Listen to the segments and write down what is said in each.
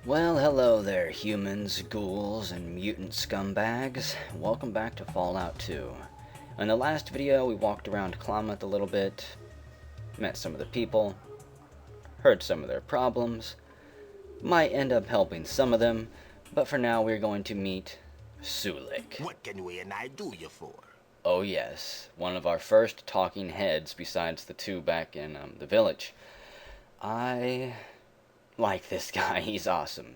Well, hello there, humans, ghouls, and mutant scumbags. Welcome back to Fallout 2. In the last video, we walked around Klamath a little bit, met some of the people, heard some of their problems, might end up helping some of them, but for now we're going to meet Sulik. What can we and I do you for? Oh yes, one of our first talking heads besides the two back in the village. I like this guy, he's awesome.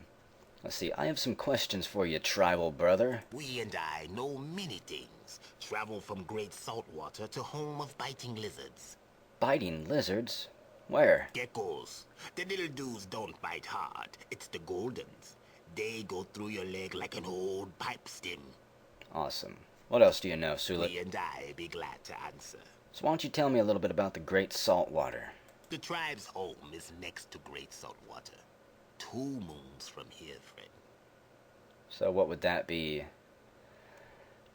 Let's see, I have some questions for you, tribal brother. We and I know many things. Travel from great saltwater to home of biting lizards. Biting lizards? Where? Geckos. The little dudes don't bite hard. It's the goldens. They go through your leg like an old pipe stem. Awesome. What else do you know, Sulik? We and I be glad to answer. So why don't you tell me a little bit about the Great Saltwater? The tribe's home is next to Great Saltwater. 2 moons from here, friend. So what would that be?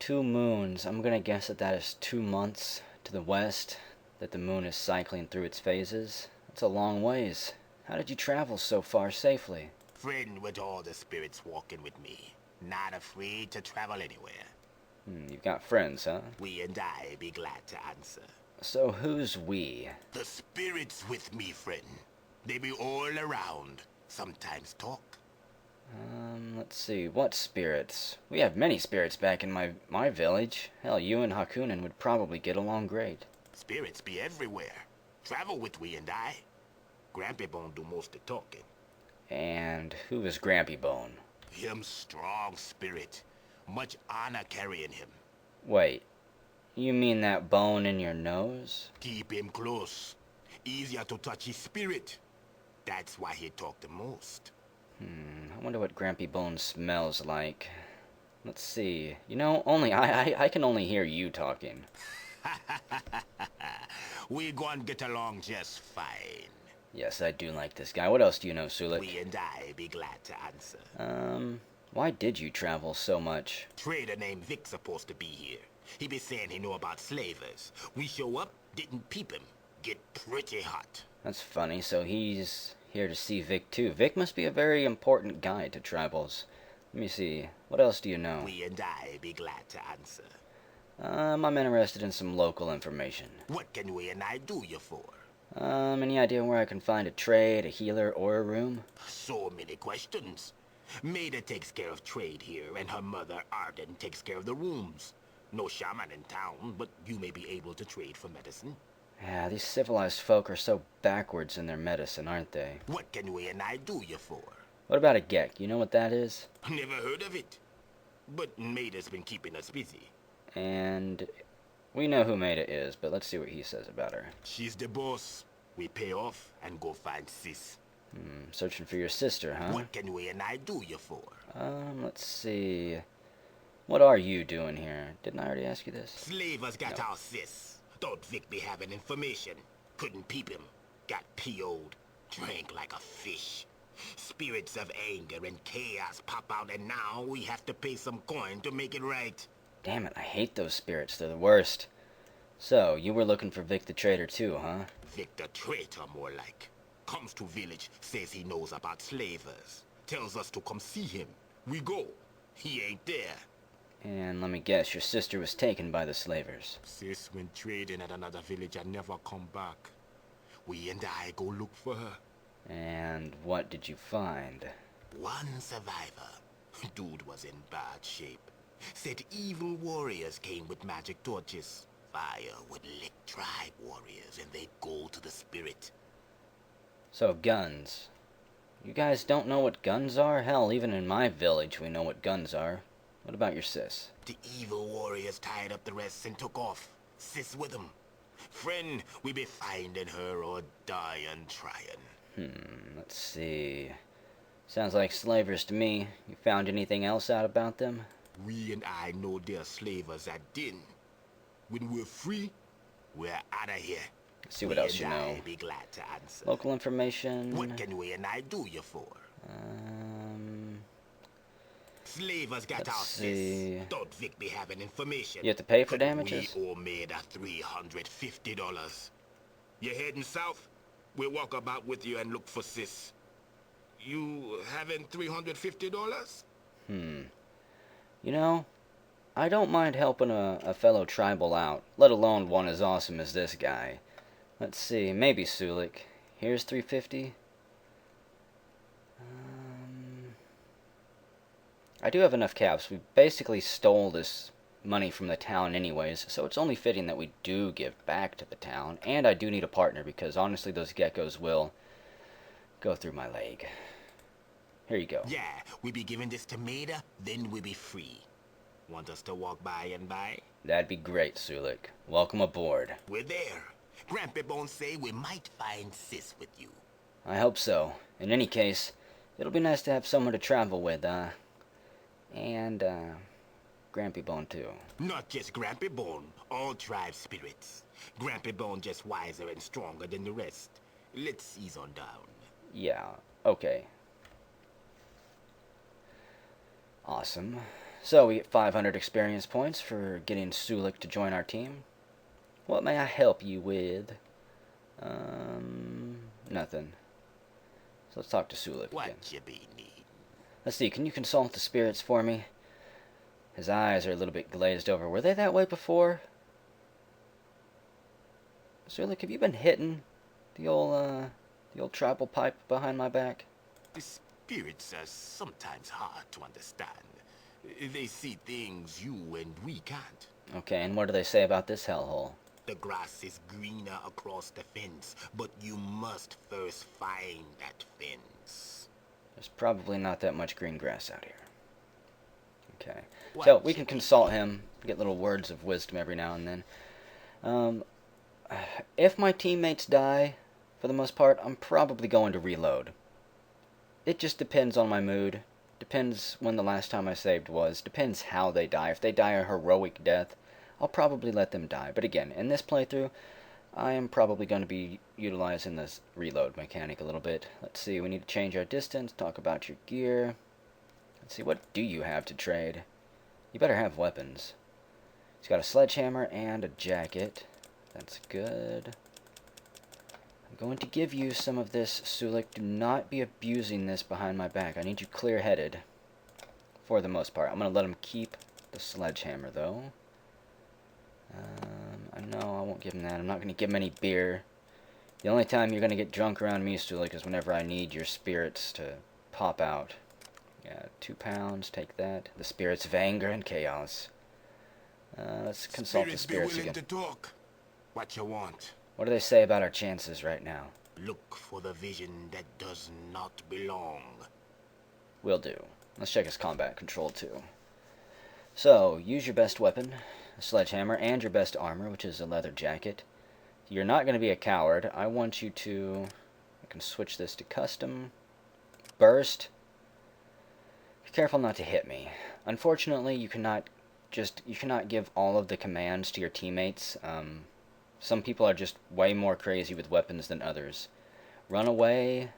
2 moons. I'm gonna guess that is 2 months to the west that the moon is cycling through its phases. That's a long ways. How did you travel so far safely? Friend with all the spirits walking with me. Not afraid to travel anywhere. You've got friends, huh? We and I be glad to answer. So who's we? The spirits with me, friend. They be all around. Sometimes talk. Let's see, what spirits? We have many spirits back in my village. Hell, you and Hakunen would probably get along great. Spirits be everywhere. Travel with we and I. Grampy Bone do most of talking. And who is Grampy Bone? Him strong spirit. Much honor carrying him. Wait, you mean that bone in your nose? Keep him close. Easier to touch his spirit. That's why he talk the most. I wonder what Grampy Bone smells like. Let's see. You know, I can only hear you talking. We gon' get along just fine. Yes, I do like this guy. What else do you know, Sulik? We and I be glad to answer. Why did you travel so much? Trader named Vic supposed to be here. He be saying he know about slavers. We show up, didn't peep him. Get pretty hot. That's funny, so he's here to see Vic too. Vic must be a very important guide to tribals. Let me see. What else do you know? We and I be glad to answer. I'm interested in some local information. What can we and I do you for? Any idea where I can find a trade, a healer, or a room? So many questions. Maida takes care of trade here, and her mother, Arden, takes care of the rooms. No shaman in town, but you may be able to trade for medicine. Yeah, these civilized folk are so backwards in their medicine, aren't they? What can we and I do you for? What about a Gek? You know what that is? Never heard of it. But Maida's been keeping us busy. And we know who Maida is, but let's see what he says about her. She's the boss. We pay off and go find sis. Searching for your sister, huh? What can we and I do you for? Let's see. What are you doing here? Didn't I already ask you this? Slavers got our sis. Thought Vic be having information. Couldn't peep him. Got PO'd. Drank like a fish. Spirits of anger and chaos pop out, and now we have to pay some coin to make it right. Damn it, I hate those spirits. They're the worst. So, you were looking for Vic the Traitor too, huh? Vic the traitor, more like. Comes to village, says he knows about slavers. Tells us to come see him. We go. He ain't there. And let me guess, your sister was taken by the slavers. Sis went trading at another village and never come back. We and I go look for her. And what did you find? One survivor. Dude was in bad shape. Said evil warriors came with magic torches. Fire would lick tribe warriors and they'd go to the spirit. So, guns. You guys don't know what guns are? Hell, even in my village we know what guns are. What about your sis? The evil warriors tied up the rest and took off. Sis with them. Friend, we be finding her or dying trying. Let's see. Sounds like slavers to me. You found anything else out about them? We and I know they're slavers at din. When we're free, we're out of here. Let's see what else you know. I be glad to answer. Local information. What can we and I do you for? Slavers got our sis. Thought Vic be having information. You have to pay for damages? We all made $350. You heading south? We'll walk about with you and look for sis. You having $350? You know, I don't mind helping a fellow tribal out, let alone one as awesome as this guy. Let's see, maybe Sulik. Here's 350. I do have enough caps. We basically stole this money from the town anyways, so it's only fitting that we do give back to the town. And I do need a partner because honestly those geckos will go through my leg. Here you go. Yeah, we be giving this to Maida, then we be free. Want us to walk by and buy? That'd be great, Sulik. Welcome aboard. We're there. Grampy Bones say we might find Sis with you. I hope so. In any case, it'll be nice to have someone to travel with, and Grampy Bone too. Not just Grampy Bone, all tribe spirits. Grampy Bone just wiser and stronger than the rest. Let's ease on down. Yeah, okay. Awesome. So we get 500 experience points for getting Sulik to join our team. What may I help you with? Nothing. So let's talk to Sulik again. What you be need? Let's see, can you consult the spirits for me? His eyes are a little bit glazed over. Were they that way before? Sulik, have you been hitting the old tribal pipe behind my back? The spirits are sometimes hard to understand. They see things you and we can't. Okay, and what do they say about this hellhole? The grass is greener across the fence, but you must first find that fence. There's probably not that much green grass out here. Okay. What So we you can consult him, get little words of wisdom every now and then. If my teammates die, for the most part, I'm probably going to reload. It just depends on my mood. Depends when the last time I saved was. Depends how they die. If they die a heroic death, I'll probably let them die. But again, in this playthrough, I am probably going to be utilizing this reload mechanic a little bit. Let's see, we need to change our distance, talk about your gear. Let's see, what do you have to trade? You better have weapons. He's got a sledgehammer and a jacket. That's good. I'm going to give you some of this, Sulik. Do not be abusing this behind my back. I need you clear-headed. For the most part. I'm going to let him keep the sledgehammer, though. I know I won't give him that. I'm not going to give him any beer. The only time you're going to get drunk around me, Sulik, is whenever I need your spirits to pop out. Yeah, 2 pounds. Take that. The spirits of anger and chaos. Let's consult the spirits be willing again. to talk. What you want? What do they say about our chances right now? Look for the vision that does not belong. Will do. Let's check his combat control too. So, use your best weapon, a sledgehammer, and your best armor, which is a leather jacket. You're not going to be a coward. I want you to... I can switch this to custom. Burst. Be careful not to hit me. Unfortunately, you cannot give all of the commands to your teammates. Some people are just way more crazy with weapons than others. Run away.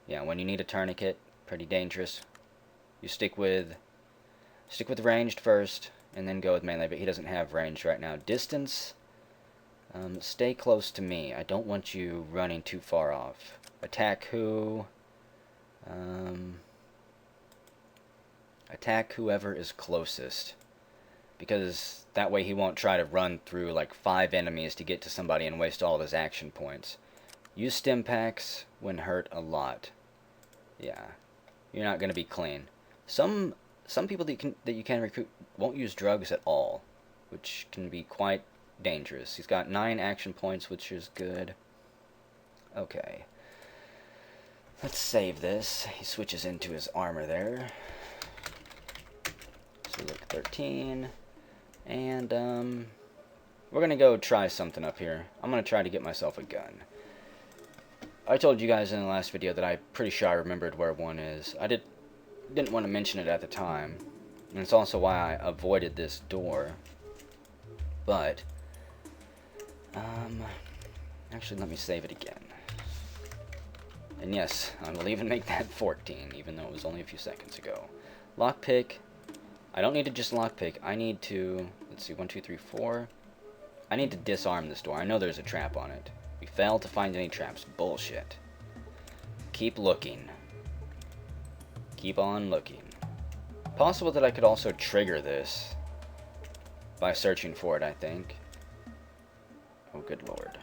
Yeah, when you need a tourniquet, pretty dangerous. You stick with ranged first, and then go with melee, but he doesn't have range right now. Distance, stay close to me. I don't want you running too far off. Attack who? Attack whoever is closest. Because that way he won't try to run through like 5 enemies to get to somebody and waste all of his action points. Use stim packs when hurt a lot. Yeah, you're not going to be clean. Some people that you can recruit won't use drugs at all, which can be quite dangerous. He's got 9 action points, which is good. Okay. Let's save this. He switches into his armor there. So look, 13. And, we're going to go try something up here. I'm going to try to get myself a gun. I told you guys in the last video that I'm pretty sure I remembered where one is. I didn't want to mention it at the time. And it's also why I avoided this door. But, actually, let me save it again. And yes, I will even make that 14, even though it was only a few seconds ago. Lockpick. I don't need to just lockpick. I need to, let's see, 1, 2, 3, 4. I need to disarm this door. I know there's a trap on it. We failed to find any traps. Bullshit. Keep looking. Keep on looking. Possible that I could also trigger this by searching for it, I think. Oh, good lord.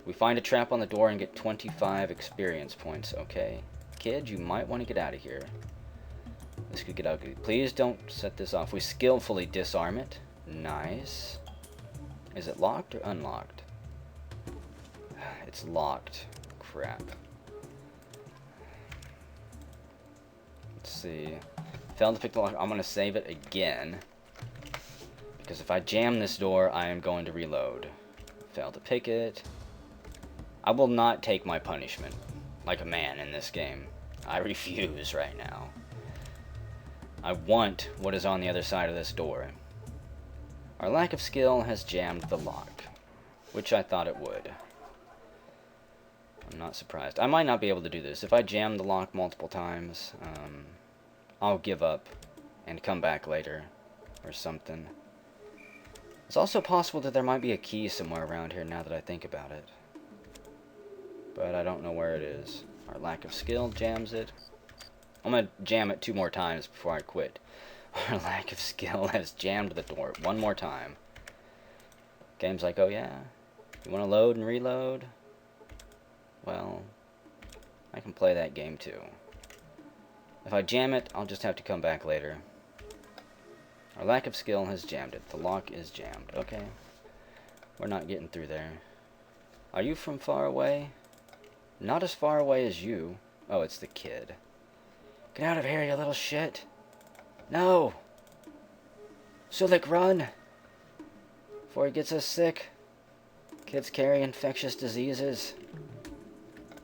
We find a trap on the door and get 25 experience points. Okay. Kid, you might want to get out of here. This could get ugly. Please don't set this off. We skillfully disarm it. Nice. Is it locked or unlocked? It's locked. Crap. Let's see. Failed to pick the lock. I'm going to save it again. Because if I jam this door, I am going to reload. Failed to pick it. I will not take my punishment like a man in this game. I refuse right now. I want what is on the other side of this door. Our lack of skill has jammed the lock, which I thought it would. I'm not surprised. I might not be able to do this. If I jam the lock multiple times, I'll give up and come back later or something. It's also possible that there might be a key somewhere around here now that I think about it. But I don't know where it is. Our lack of skill jams it. I'm going to jam it 2 more times before I quit. Our lack of skill has jammed the door 1 more time. Game's like, oh yeah, you want to load and reload? Well, I can play that game too. If I jam it, I'll just have to come back later. Our lack of skill has jammed it. The lock is jammed. Okay. We're not getting through there. Are you from far away? Not as far away as you. Oh, it's the kid. Get out of here, you little shit. No! Sulik, run! Before he gets us sick. Kids carry infectious diseases.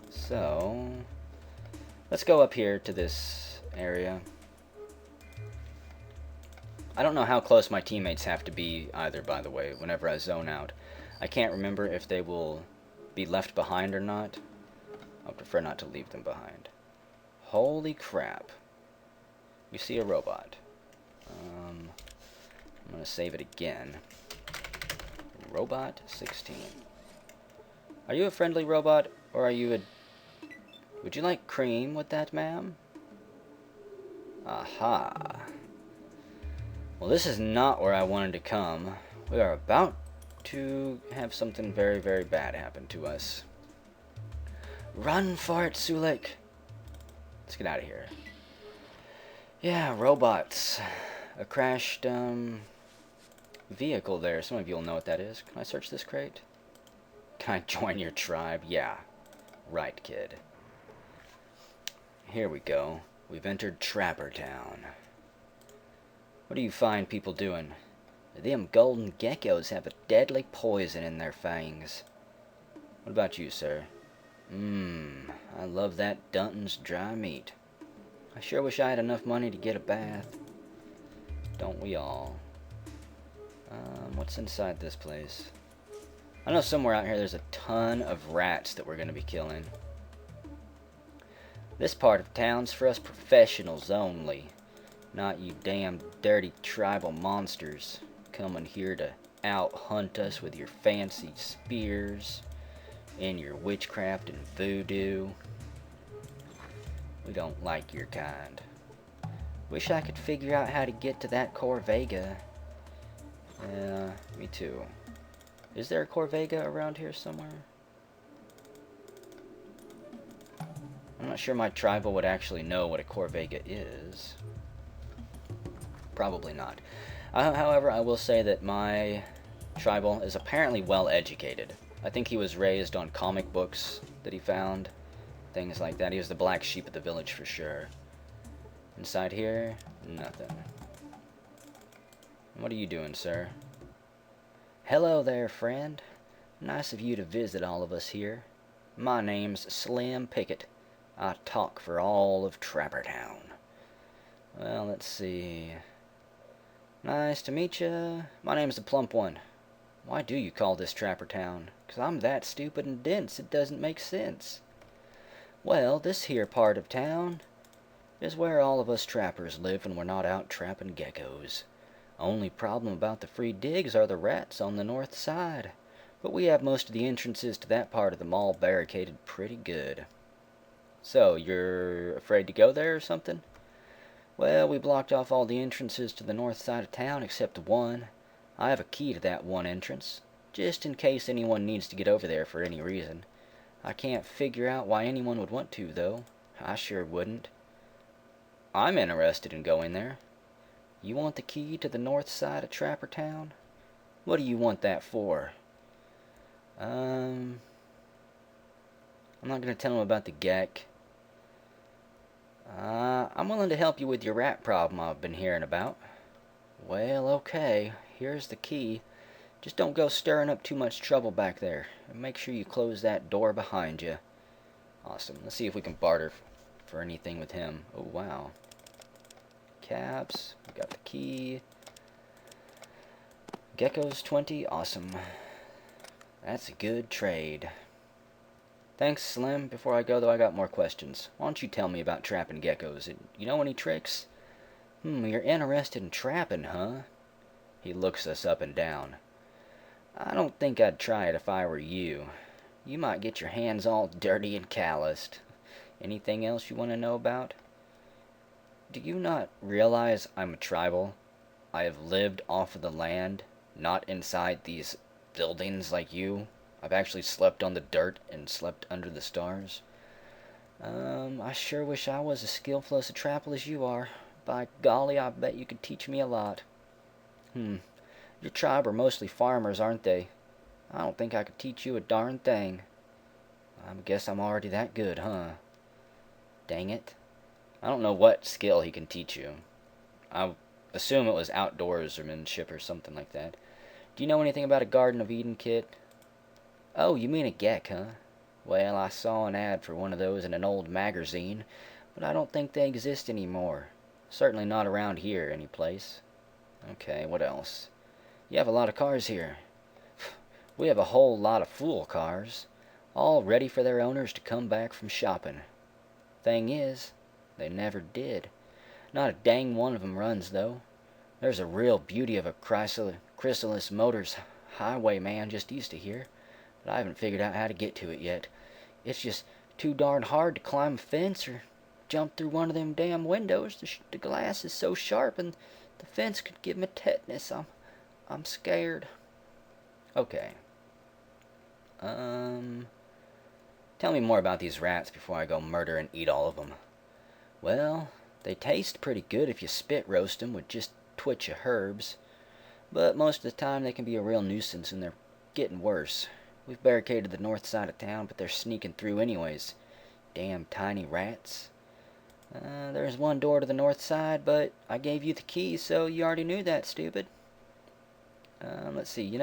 So, let's go up here to this area. I don't know how close my teammates have to be either, by the way, whenever I zone out. I can't remember if they will be left behind or not. I prefer not to leave them behind. Holy crap. We see a robot. I'm going to save it again. Robot 16. Are you a friendly robot, or are you a... Would you like cream with that, ma'am? Aha. Well, this is not where I wanted to come. We are about to have something very, very bad happen to us. Run for it, Sulik! Let's get out of here. Yeah, robots. A crashed, vehicle there. Some of you will know what that is. Can I search this crate? Can I join your tribe? Yeah. Right, kid. Here we go. We've entered Trapper Town. What do you find people doing? Them golden geckos have a deadly poison in their fangs. What about you, sir? I love that Dunton's dry meat. I sure wish I had enough money to get a bath. Don't we all? What's inside this place? I know somewhere out here there's a ton of rats that we're going to be killing. This part of town's for us professionals only. Not you damn dirty tribal monsters coming here to out-hunt us with your fancy spears and your witchcraft and voodoo. We don't like your kind. Wish I could figure out how to get to that Corvega. Yeah, me too. Is there a Corvega around here somewhere? I'm not sure my tribal would actually know what a Corvega is. Probably not. However, I will say that my tribal is apparently well educated. I think he was raised on comic books that he found. Things like that. He was the black sheep of the village for sure. Inside here, nothing. What are you doing, sir? Hello there, friend. Nice of you to visit all of us here. My name's Slim Pickett. I talk for all of Trapper Town. Well, let's see. Nice to meet ya. My name's the Plump One. Why do you call this Trapper Town? 'Cause I'm that stupid and dense it doesn't make sense. Well, this here part of town is where all of us trappers live when we're not out trapping geckos. Only problem about the free digs are the rats on the north side, but we have most of the entrances to that part of the mall barricaded pretty good. So, you're afraid to go there or something? Well, we blocked off all the entrances to the north side of town except one. I have a key to that one entrance, just in case anyone needs to get over there for any reason. I can't figure out why anyone would want to, though. I sure wouldn't. I'm interested in going there. You want the key to the north side of Trapper Town? What do you want that for? I'm not going to tell him about the Gek. I'm willing to help you with your rat problem I've been hearing about. Well, okay. Here's the key. Just don't go stirring up too much trouble back there. And make sure you close that door behind you. Awesome. Let's see if we can barter for anything with him. Oh, wow. Caps. We got the key. Geckos 20. Awesome. That's a good trade. Thanks, Slim. Before I go, though, I got more questions. Why don't you tell me about trapping geckos? You know any tricks? You're interested in trapping, huh? He looks us up and down. I don't think I'd try it if I were you. You might get your hands all dirty and calloused. Anything else you want to know about? Do you not realize I'm a tribal? I have lived off of the land, not inside these buildings like you. I've actually slept on the dirt and slept under the stars. I sure wish I was as skillful as a trapper as you are. By golly, I bet you could teach me a lot. Your tribe are mostly farmers, aren't they? I don't think I could teach you a darn thing. I guess I'm already that good, huh? Dang it. I don't know what skill he can teach you. I assume it was outdoorsmanship or something like that. Do you know anything about a Garden of Eden kit? Oh, you mean a Gek, huh? Well, I saw an ad for one of those in an old magazine, but I don't think they exist anymore. Certainly not around here, anyplace. Okay, what else? You have a lot of cars here. We have a whole lot of fool cars, all ready for their owners to come back from shopping. Thing is, they never did. Not a dang one of them runs, though. There's a real beauty of a Chrysalis Motors highwayman just east of here, but I haven't figured out how to get to it yet. It's just too darn hard to climb a fence or jump through one of them damn windows. The glass is so sharp and the fence could give me tetanus. I'm scared. Okay. Tell me more about these rats before I go murder and eat all of them. Well, they taste pretty good if you spit roast them with just a twitch of herbs, but most of the time they can be a real nuisance and they're getting worse. We've barricaded the north side of town, but they're sneaking through anyways. Damn tiny rats. There's one door to the north side, but I gave you the key, so you already knew that, stupid. Let's see,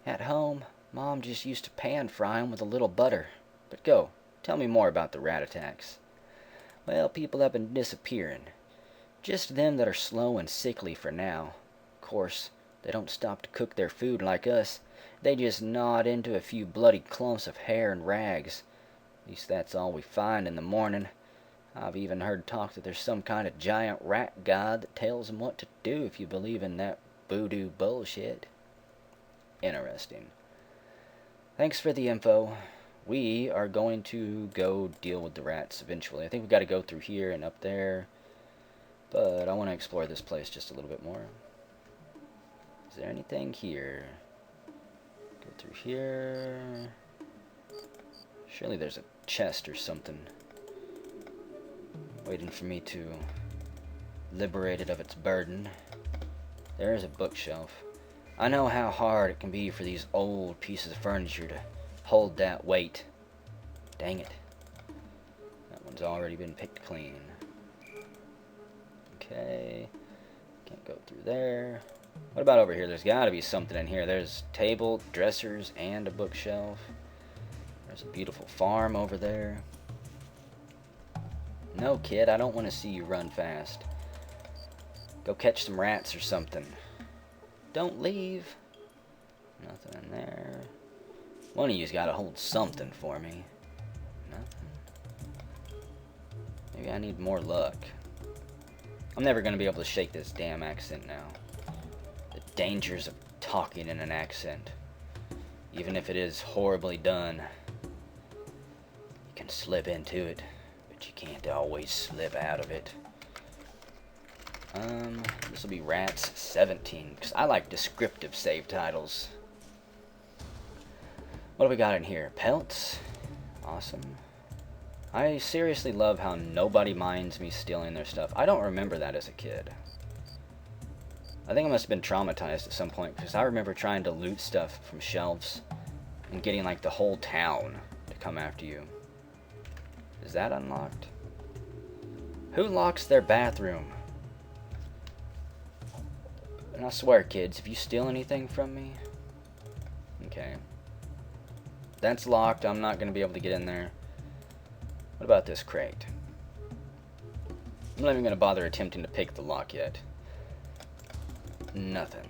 at home, Mom just used to pan fry 'em with a little butter. But go, tell me more about the rat attacks. Well, people have been disappearing. Just them that are slow and sickly for now. Of course, they don't stop to cook their food like us. They just gnawed into a few bloody clumps of hair and rags. At least that's all we find in the morning. I've even heard talk that there's some kind of giant rat god that tells them what to do if you believe in that voodoo bullshit. Interesting. Thanks for the info. We are going to go deal with the rats eventually. I think we've got to go through here and up there. But I want to explore this place just a little bit more. Is there anything here? Go through here. Surely there's a chest or something waiting for me to liberate it of its burden. There is a bookshelf. I know how hard it can be for these old pieces of furniture to hold that weight. Dang it. That one's already been picked clean. Okay. Can't go through there. What about over here? There's got to be something in here. There's table, dressers, and a bookshelf. There's a beautiful farm over there. No, kid, I don't want to see you run fast. Go catch some rats or something. Don't leave. Nothing in there. One of you's got to hold something for me. Nothing. Maybe I need more luck. I'm never going to be able to shake this damn accent now. The dangers of talking in an accent. Even if it is horribly done. You can slip into it, but you can't always slip out of it. This will be Rats 17, because I like descriptive save titles. What do we got in here? Pelts. Awesome. I seriously love how nobody minds me stealing their stuff. I don't remember that as a kid. I think I must have been traumatized at some point, because I remember trying to loot stuff from shelves and getting like the whole town to come after you. Is that unlocked? Who locks their bathroom? And I swear, kids, if you steal anything from me... Okay. That's locked. I'm not going to be able to get in there. What about this crate? I'm not even going to bother attempting to pick the lock yet. Nothing.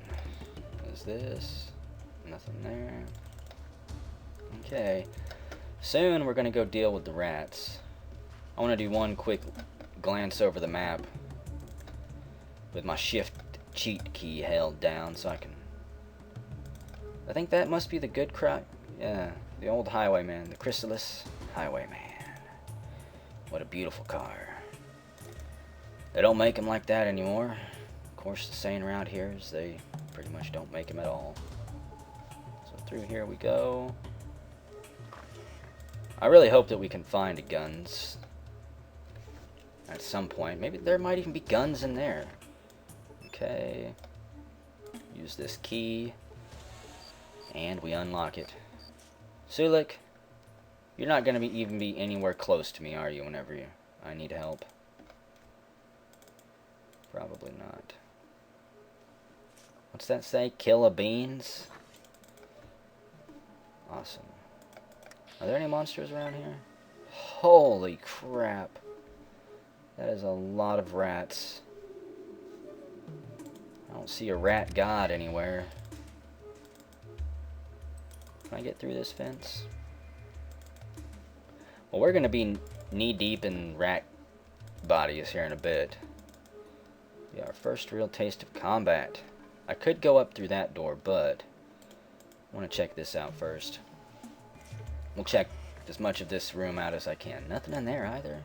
What is this? Nothing there. Okay. Soon we're going to go deal with the rats. I want to do one quick glance over the map with my shift cheat key held down so I can... I think that must be the good cry. Yeah, the old highwayman, the Chrysalis Highwayman. What a beautiful car. They don't make them like that anymore. Of course, the saying around here is they pretty much don't make them at all. So through here we go. I really hope that we can find guns at some point. Maybe there might even be guns in there. Okay. Use this key. And we unlock it. Sulik, you're not going to even be anywhere close to me, are you, whenever I need help? Probably not. What's that say? Kill a beans? Awesome. Are there any monsters around here? Holy crap. That is a lot of rats. I don't see a rat god anywhere. Can I get through this fence? Well, we're going to be knee-deep in rat bodies here in a bit. Be our first real taste of combat. I could go up through that door, but I want to check this out first. We'll check as much of this room out as I can. Nothing in there either.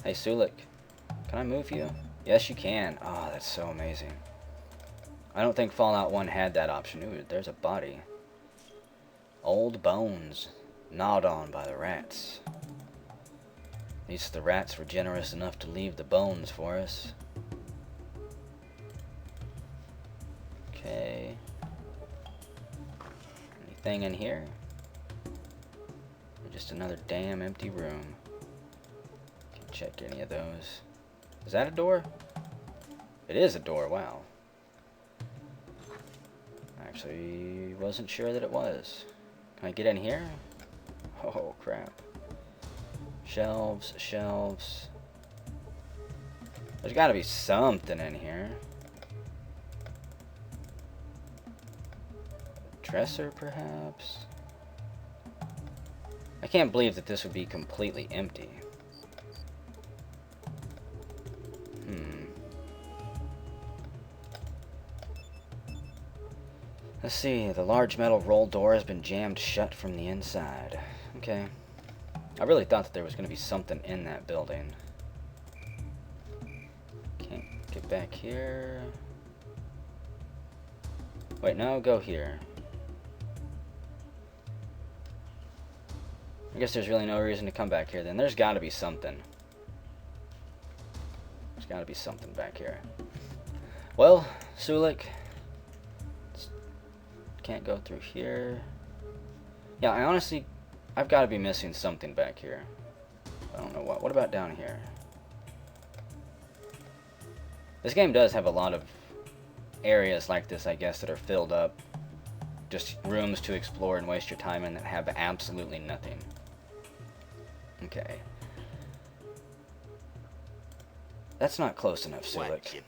Hey, Sulik. Can I move you? Yes, you can. Oh, that's so amazing. I don't think Fallout 1 had that option. Ooh, there's a body. Old bones. Gnawed on by the rats. At least the rats were generous enough to leave the bones for us. Okay. Anything in here? Or just another damn empty room. Can't check any of those. Is that a door? It is a door, wow. Actually, wasn't sure that it was. Can I get in here? Oh, crap. Shelves, shelves. There's got to be something in here. Dresser, perhaps? I can't believe that this would be completely empty. Let's see, the large metal roll door has been jammed shut from the inside. Okay. I really thought that there was going to be something in that building. Can't get back here. Wait, no, go here. I guess there's really no reason to come back here then. There's got to be something. There's got to be something back here. Well, Sulik, can't go through here. Yeah, I've got to be missing something back here. I don't know what. What about down here? This game does have a lot of areas like this, I guess, that are filled up. Just rooms to explore and waste your time in that have absolutely nothing. Okay. That's not close enough, Sulik.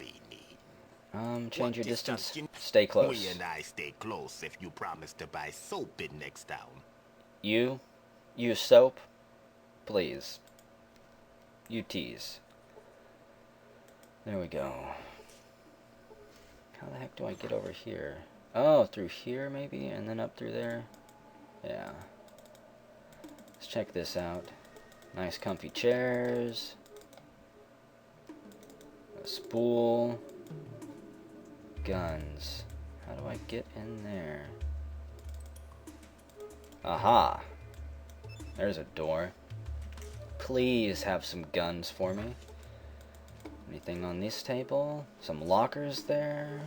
Change your distance. Stay close. We and I stay close if you promise to buy soap in next town. You? Use soap? Please. You tease. There we go. How the heck do I get over here? Oh, through here maybe? And then up through there? Yeah. Let's check this out. Nice comfy chairs. A spool. Guns. How do I get in there? Aha! There's a door. Please have some guns for me. Anything on this table? Some lockers there?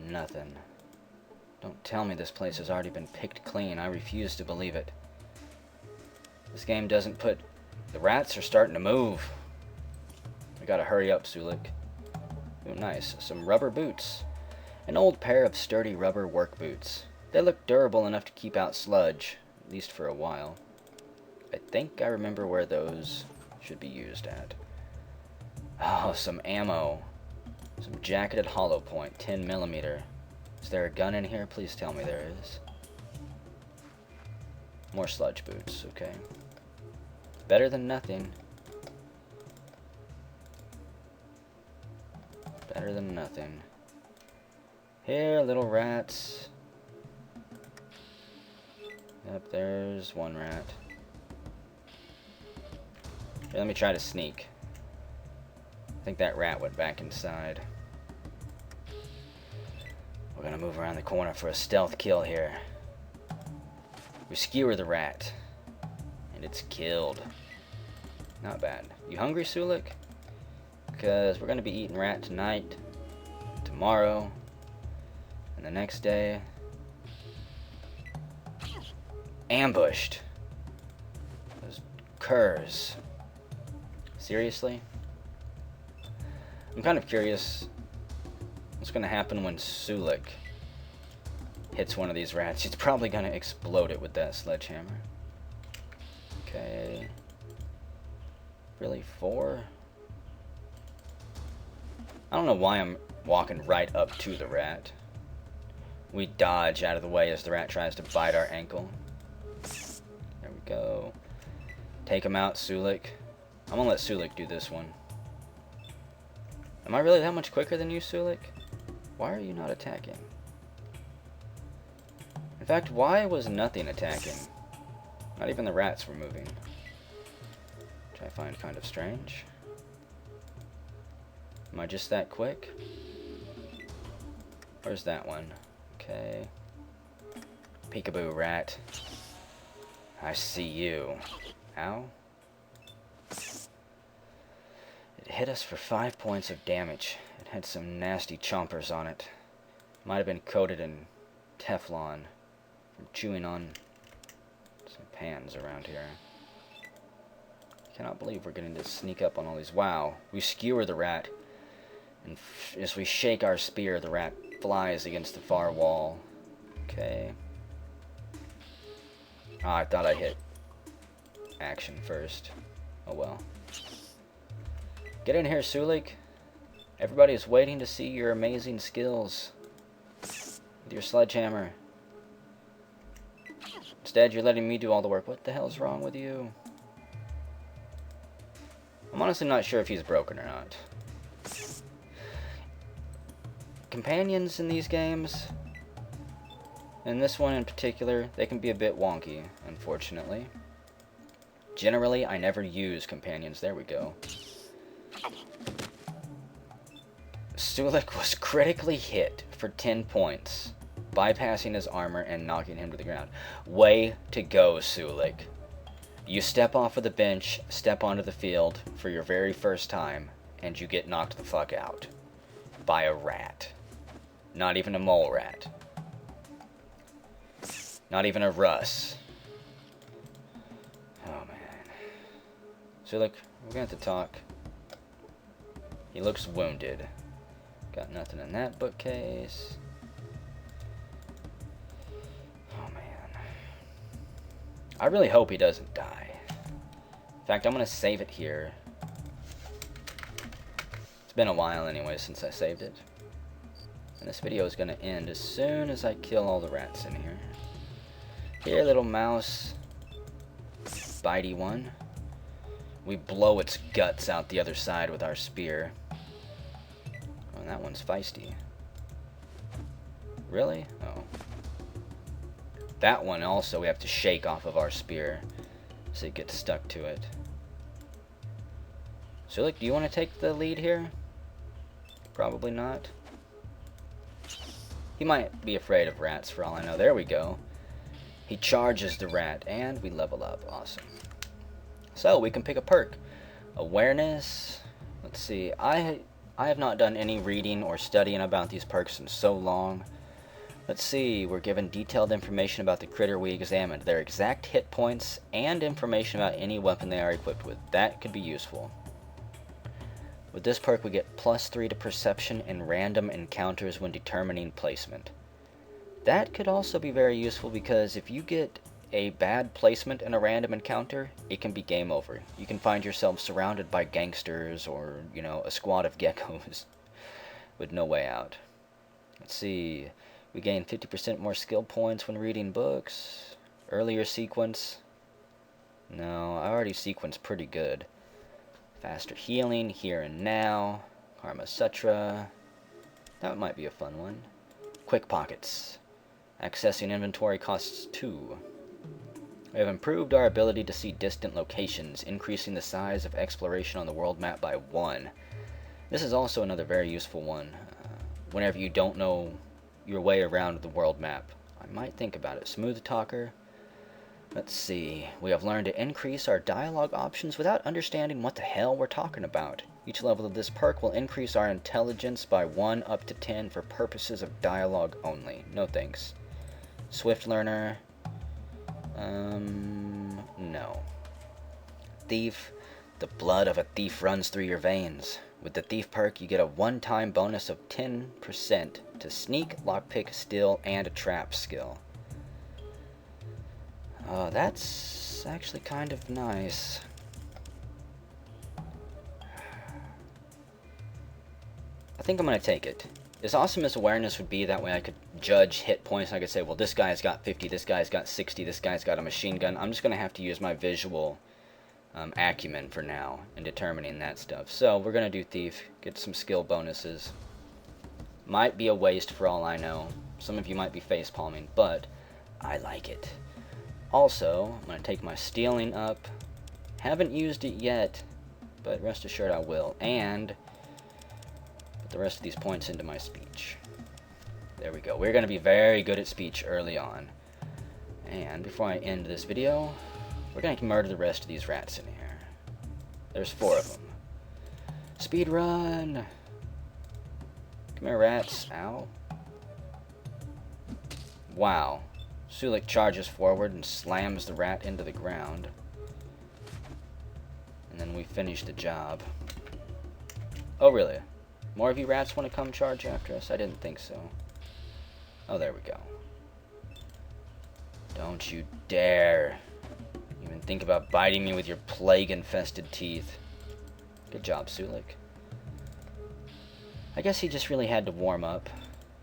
Nothing. Don't tell me this place has already been picked clean. I refuse to believe it. This game doesn't put... The rats are starting to move. We gotta hurry up, Sulik. Ooh, nice. Some rubber boots. An old pair of sturdy rubber work boots. They look durable enough to keep out sludge, at least for a while. I think I remember where those should be used at. Oh, some ammo. Some jacketed hollow point, 10mm. Is there a gun in here? Please tell me there is. More sludge boots, okay. Better than nothing. Better than nothing. Here, little rats. Yep, there's one rat. Here, let me try to sneak. I think that rat went back inside. We're gonna move around the corner for a stealth kill here. We skewer the rat. And it's killed. Not bad. You hungry, Sulik? Because we're gonna be eating rat tonight, tomorrow, and the next day. Ambushed. Those curs. Seriously? I'm kind of curious what's going to happen when Sulik hits one of these rats. He's probably going to explode it with that sledgehammer. Okay. Really, 4? I don't know why I'm walking right up to the rat. We dodge out of the way as the rat tries to bite our ankle. There we go. Take him out, Sulik. I'm gonna let Sulik do this one. Am I really that much quicker than you, Sulik? Why are you not attacking? In fact, why was nothing attacking? Not even the rats were moving. Which I find kind of strange. Am I just that quick? Where's that one? Okay. Peekaboo, rat. I see you. Ow. It hit us for 5 points of damage. It had some nasty chompers on it. Might have been coated in Teflon from chewing on some pans around here. Cannot believe we're getting to sneak up on all these. Wow. We skewer the rat. And as we shake our spear, the rat flies against the far wall. Okay. Ah, I thought I hit action first. Oh well. Get in here, Sulik. Everybody is waiting to see your amazing skills with your sledgehammer. Instead, you're letting me do all the work. What the hell's wrong with you? I'm honestly not sure if he's broken or not. Companions in these games, and this one in particular, they can be a bit wonky, unfortunately. Generally, I never use companions. There we go. Sulik was critically hit for 10 points, bypassing his armor and knocking him to the ground. Way to go, Sulik. You step off of the bench, step onto the field for your very first time, and you get knocked the fuck out. By a rat. Not even a mole rat. Not even a Russ. Oh, man. Sulik, we're going to have to talk. He looks wounded. Got nothing in that bookcase. Oh, man. I really hope he doesn't die. In fact, I'm going to save it here. It's been a while anyway since I saved it. And this video is going to end as soon as I kill all the rats in here. Here, little mouse. Bitey one. We blow its guts out the other side with our spear. Oh, and that one's feisty. Really? Oh. That one also we have to shake off of our spear so it gets stuck to it. Sulik, do you want to take the lead here? Probably not. He might be afraid of rats for all I know. There we go. He charges the rat, and we level up. Awesome. So, we can pick a perk. Awareness. Let's see. I have not done any reading or studying about these perks in so long. Let's see. We're given detailed information about the critter we examined, their exact hit points, and information about any weapon they are equipped with. That could be useful. With this perk, we get +3 to perception in random encounters when determining placement. That could also be very useful because if you get a bad placement in a random encounter, it can be game over. You can find yourself surrounded by gangsters or, you know, a squad of geckos with no way out. Let's see. We gain 50% more skill points when reading books. Earlier sequence. No, I already sequenced pretty good. Faster healing, here and now. Karma Sutra. That might be a fun one. Quick pockets. Accessing inventory costs 2. We have improved our ability to see distant locations, increasing the size of exploration on the world map by 1. This is also another very useful one. Whenever you don't know your way around the world map, I might think about it. Smooth talker. Let's see. We have learned to increase our dialogue options without understanding what the hell we're talking about. Each level of this perk will increase our intelligence by 1 up to 10 for purposes of dialogue only. No thanks. Swift learner. No. Thief. The blood of a thief runs through your veins. With the thief perk, you get a one-time bonus of 10% to sneak, lockpick, steal, and a trap skill. That's actually kind of nice. I think I'm going to take it. As awesome as awareness would be, that way I could judge hit points. I could say, well, this guy's got 50, this guy's got 60, this guy's got a machine gun. I'm just going to have to use my visual acumen for now in determining that stuff. So we're going to do Thief, get some skill bonuses. Might be a waste for all I know. Some of you might be facepalming, but I like it. Also, I'm going to take my stealing up. Haven't used it yet, but rest assured I will. And put the rest of these points into my speech. There we go. We're going to be very good at speech early on. And before I end this video, we're going to murder the rest of these rats in here. There's 4 of them. Speed run! Come here, rats. Ow. Wow. Sulik charges forward and slams the rat into the ground. And then we finish the job. Oh, really? More of you rats want to come charge after us? I didn't think so. Oh, there we go. Don't you dare even think about biting me with your plague-infested teeth. Good job, Sulik. I guess he just really had to warm up.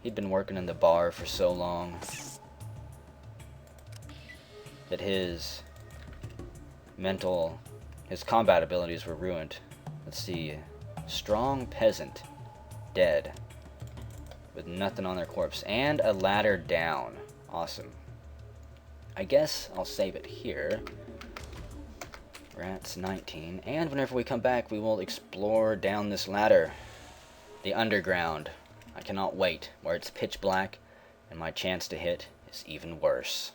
He'd been working in the bar for so long that his combat abilities were ruined. Let's see. Strong peasant. Dead. With nothing on their corpse. And a ladder down. Awesome. I guess I'll save it here. Rats 19. And whenever we come back, we will explore down this ladder. The underground. I cannot wait. Where it's pitch black, and my chance to hit is even worse.